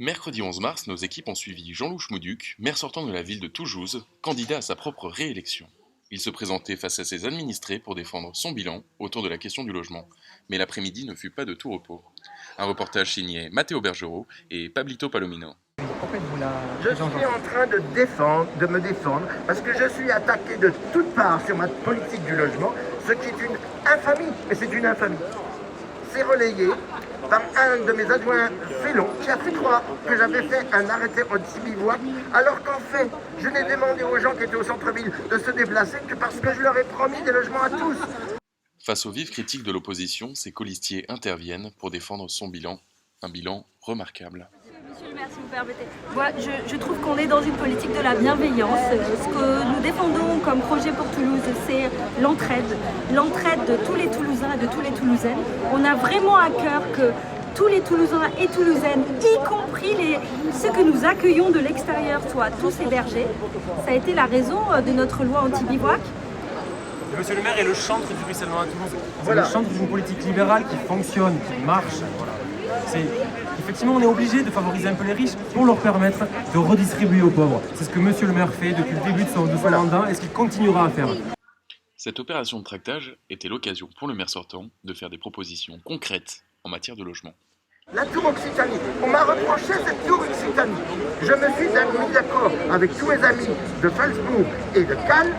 Mercredi 11 mars, nos équipes ont suivi Jean-Loup Schmouduc, maire sortant de la ville de Toulouse, candidat à sa propre réélection. Il se présentait face à ses administrés pour défendre son bilan autour de la question du logement. Mais l'après-midi ne fut pas de tout repos. Un reportage signé Matteo Bergerot et Pablito Palomino. Je suis en train de me défendre, parce que je suis attaqué de toutes parts sur ma politique du logement, ce qui est une infamie, mais c'est une infamie. C'est relayé par un de mes adjoints félons qui a fait croire que j'avais fait un arrêté anti-bivouac, alors qu'en fait, je n'ai demandé aux gens qui étaient au centre-ville de se déplacer que parce que je leur ai promis des logements à tous. Face aux vives critiques de l'opposition, ses colistiers interviennent pour défendre son bilan, un bilan remarquable. Monsieur le maire, si vous permettez. Moi, je trouve qu'on est dans une politique de la bienveillance. Ce que nous défendons comme projet pour Toulouse, c'est l'entraide de tous les Toulousains et de tous les Toulousaines. On a vraiment à cœur que tous les Toulousains et Toulousaines, y compris ceux que nous accueillons de l'extérieur, soient tous hébergés. Ça a été la raison de notre loi anti-bivouac. Monsieur le maire est le chantre du ruissellement à Toulouse. C'est Voilà. le chantre d'une politique libérale qui fonctionne, qui marche. Voilà. Effectivement, on est obligé de favoriser un peu les riches pour leur permettre de redistribuer aux pauvres. C'est ce que monsieur le maire fait depuis le début de son mandat et ce qu'il continuera à faire. Cette opération de tractage était l'occasion pour le maire sortant de faire des propositions concrètes en matière de logement. La tour Occitanie, on m'a reproché cette tour Occitanie. Je me suis mis d'accord avec tous mes amis de Falsbourg et de Cannes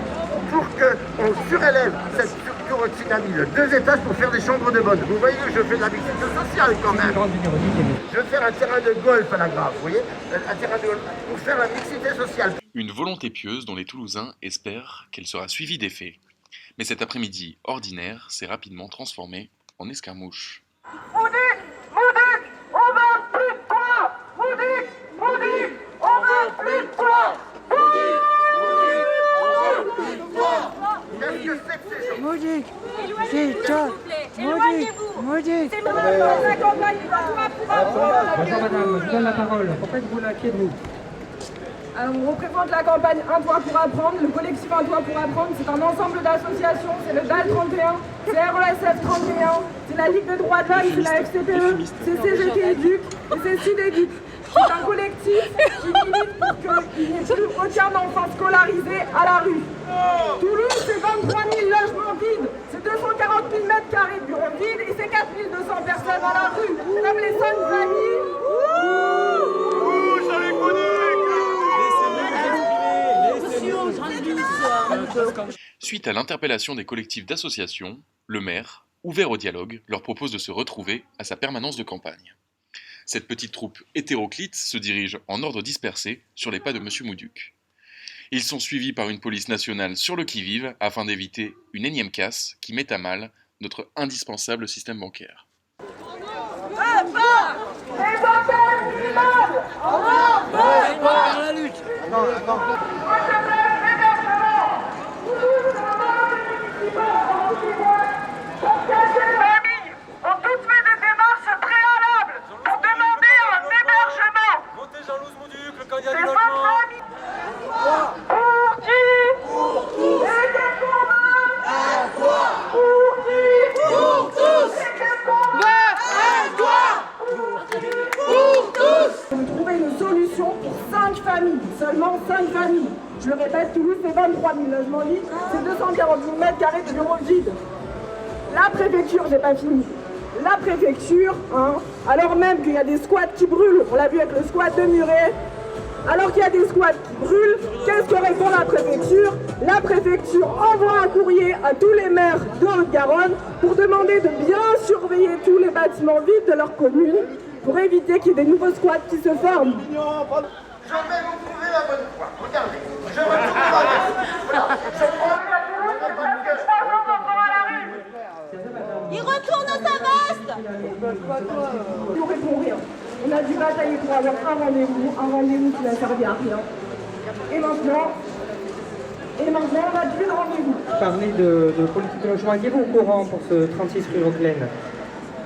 pour qu'on surélève cette tour Occitanie de 2 étages pour faire des chambres de bonne. Vous voyez, je fais de la mixité sociale quand même. Je vais faire un terrain de golf à la Grave, vous voyez, un terrain de golf pour faire la mixité sociale. Une volonté pieuse dont les Toulousains espèrent qu'elle sera suivie d'effets. Mais cet après-midi ordinaire s'est rapidement transformé en escarmouche. Moudik, on veut plus de toi. Moudik, on veut plus de toi. Qu'est-ce que c'est que ces gens? Moudik, Éloignez-vous, s'il vous plaît. Éloignez-vous. Moudik. C'est maintenant la campagne pour apprendre. Bonjour madame, je vous donne la parole. Pourquoi êtes-vous là? Qui êtes-vous? On représente la campagne Un toit pour apprendre, le collectif Un toit pour apprendre, c'est un ensemble d'associations, c'est le DAL 31, c'est RESF 31, c'est la Ligue des droits de l'homme, c'est la FCPE, c'est CGT Éduc et c'est SUDEDUC. C'est un collectif qui milite pour qu'il n'y ait plus aucun enfant scolarisé à la rue. Toulouse, c'est 23 000 logements vides, c'est 240 000 mètres carrés de bureaux vides et c'est 4 200 personnes à la rue. C'est comme les 5 familles. Suite à l'interpellation des collectifs d'associations, le maire, ouvert au dialogue, leur propose de se retrouver à sa permanence de campagne. Cette petite troupe hétéroclite se dirige en ordre dispersé sur les pas de M. Mouduc. Ils sont suivis par une police nationale sur le qui-vive afin d'éviter une énième casse qui met à mal notre indispensable système bancaire. Ont toutes fait des démarches préalables pour demander un hébergement. Votez Jean-Loup Schmouduc, le candidat C'est du votre logement. famille. Pour qui? Et des combats. À toi. Pour qui? Pour tous. Et des combats. À toi. Pour tous. On trouver une solution pour 5 familles, seulement 5 familles. Je le répète, Toulouse, c'est 23 000 logements vides, c'est 240 000 mètres carrés de bureaux vides. La préfecture, j'ai pas fini. La préfecture, alors même qu'il y a des squats qui brûlent, on l'a vu avec le squat de Muret, alors qu'il y a des squats qui brûlent, qu'est-ce que répond la préfecture? La préfecture envoie un courrier à tous les maires de Haute-Garonne pour demander de bien surveiller tous les bâtiments vides de leur commune pour éviter qu'il y ait des nouveaux squats qui se forment. Je vais vous prouver la bonne foi. Regardez, je retourne la veste. Voilà. Je prends la Toulouse, c'est parce que 3 enfants à la rue. Il retourne sa veste. On ne répond rien. On a dû batailler pour avoir un rendez-vous qui n'a servi à rien. Et maintenant, on n'a plus de rendez-vous. Parler de politique de logement, êtes-vous au courant pour ce 36 rue Roquelaine?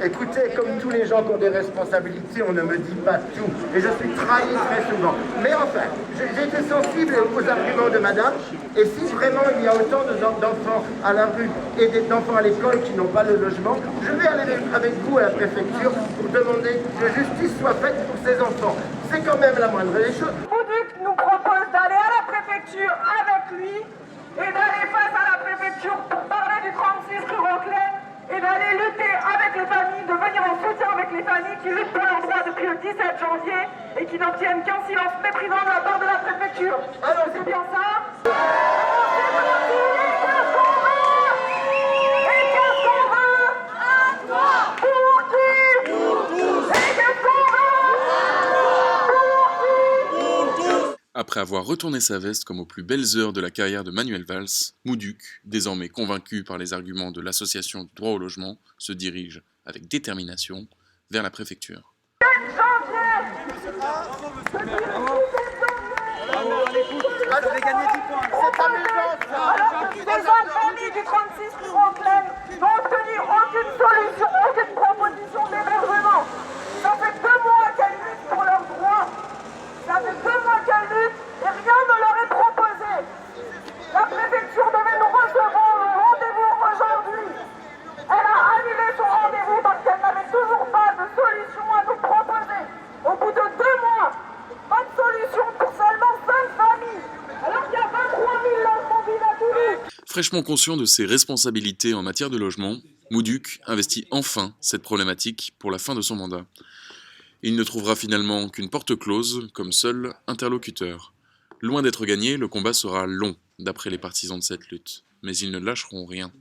Écoutez, comme tous les gens qui ont des responsabilités, on ne me dit pas tout. Et je suis trahi très souvent. Mais enfin, j'ai été sensible aux arguments de madame. Et si vraiment il y a autant d'enfants à la rue et d'enfants à l'école qui n'ont pas le logement, je vais aller avec vous à la préfecture pour demander que justice soit faite pour ces enfants. C'est quand même la moindre des choses. Bouduc nous propose d'aller à la préfecture avec lui et d'aller face à la préfecture pour parler du 36 rue Roquelaine et d'aller lutter avec les familles, de venir en soutien avec les familles qui luttent pour leurs droits depuis le 17 janvier et qui n'obtiennent qu'un silence méprisant de la part de la préfecture. Alors c'est bien ça. C'est parti, et qu'est-ce qu'on veut? Et qu'est-ce qu'on veut? À toi. Pour qui? Pour tous. Et qu'est-ce qu'on veut? Après avoir retourné sa veste comme aux plus belles heures de la carrière de Manuel Valls, Mouduc, désormais convaincu par les arguments de l'association du droit au logement, se dirige avec détermination vers la préfecture. Vous avez gagné 10 points. C'est amusant ça. Alors que ces jeunes familles du 36 rue Roquelaine n'ont obtenu aucune solution, aucune proposition d'hébergement. Ça fait 2 mois qu'elles luttent pour leurs droits. Ça fait 2 mois qu'elles luttent et rien ne leur est proposé. La préfecture devait nous recevoir au rendez-vous aujourd'hui. Elle a annulé son rendez-vous parce qu'elle n'avait toujours pas de solution à nous proposer. Au bout de 2 mois, pas de solution pour seulement 5 familles. Alors qu'il y a 23 000 logements vides à Toulouse. Fraîchement conscient de ses responsabilités en matière de logement, Mouduc investit enfin cette problématique pour la fin de son mandat. Il ne trouvera finalement qu'une porte close comme seul interlocuteur. Loin d'être gagné, le combat sera long, d'après les partisans de cette lutte. Mais ils ne lâcheront rien.